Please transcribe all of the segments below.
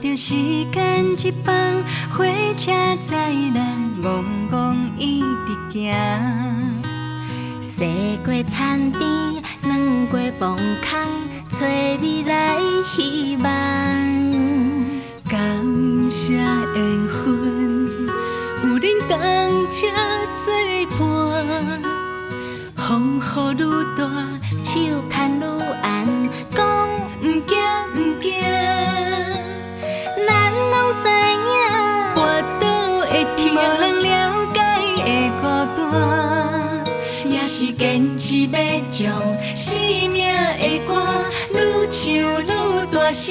着时间一放，火车载咱戆戆一直行。驶过田边，转过墓空，找未来希望。感谢缘分，有恁同车作伴，风雨愈大，手牵愈红，讲毋惊毋惊，咱拢知影，跋倒会疼，无人了解的孤单，也是坚持要将生命的歌愈唱愈大声。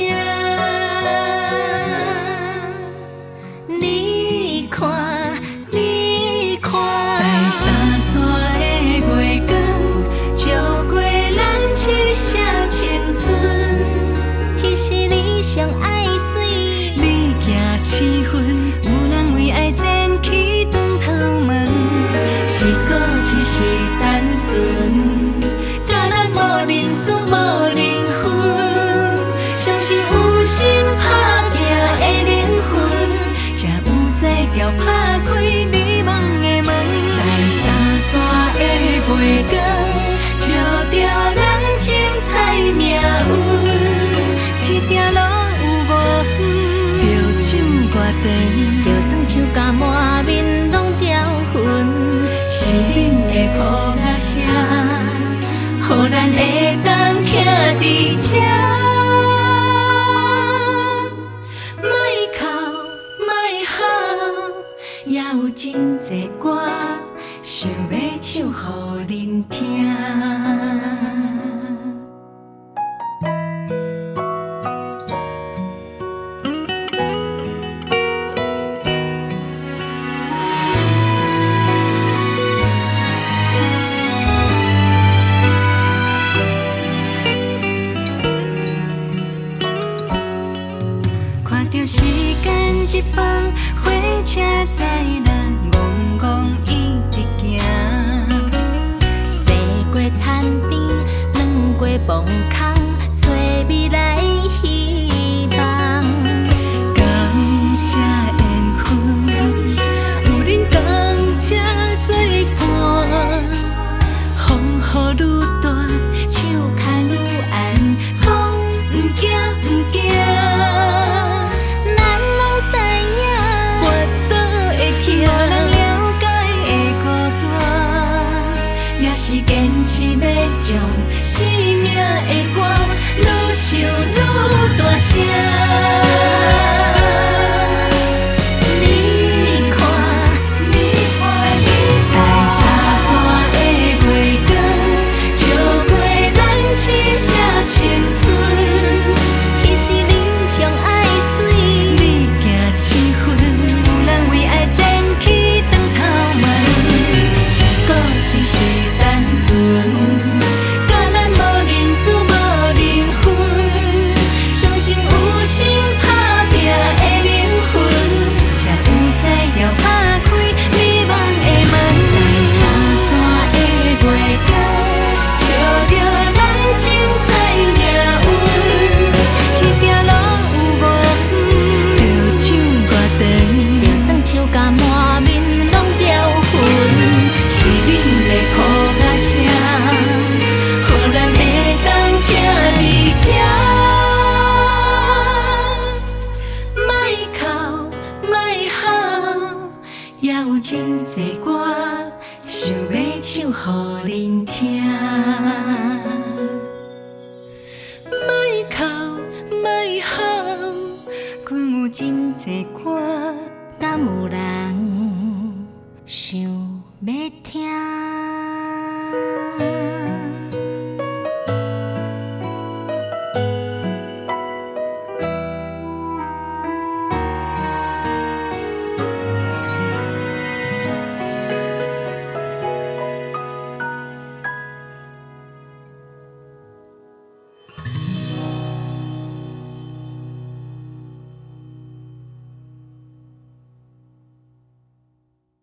你看，你看，在三山的月光，照过咱七色青春。彼时你上爱水，你行七分，有人为爱前去转头问，是果只是单纯，甲咱无认输无灵魂，相信有心打拼的灵魂，才有才调打开迷茫的门。在三山的月光，照着咱精彩命运，这条路有5远，着唱歌长，就算唱甲满面拢焦痕，是恁的抱仔声，予咱会当徛伫这。莫哭莫喊，也有真多歌想要唱予恁听。看着时间一放，火车载咱戆戆一直行。驶过田边，转过墓空，找未来希望。感谢缘分，有恁同车作伴，风雨愈大，手牵愈红，讲毋惊毋惊，咱拢知影，跋倒会疼，无人了解的孤单，也是坚持要将生命的歌愈唱愈大声。你看，你看，在三山的月光，照过咱七色青春。彼时你上爱水，你行七分，有人为爱前去转头问，是果只是单纯，甲咱无认输无灵魂，相信有心打拼的灵魂，才有才调打开迷茫的门。在三山的月光，照着咱精彩命运，这条路有5远，着唱歌长，就算唱甲满面拢焦痕，是恁的抱仔声，予咱会当徛伫这。莫哭莫喊，也有真多歌想要唱予恁听。莫哭莫喊，阮有真多歌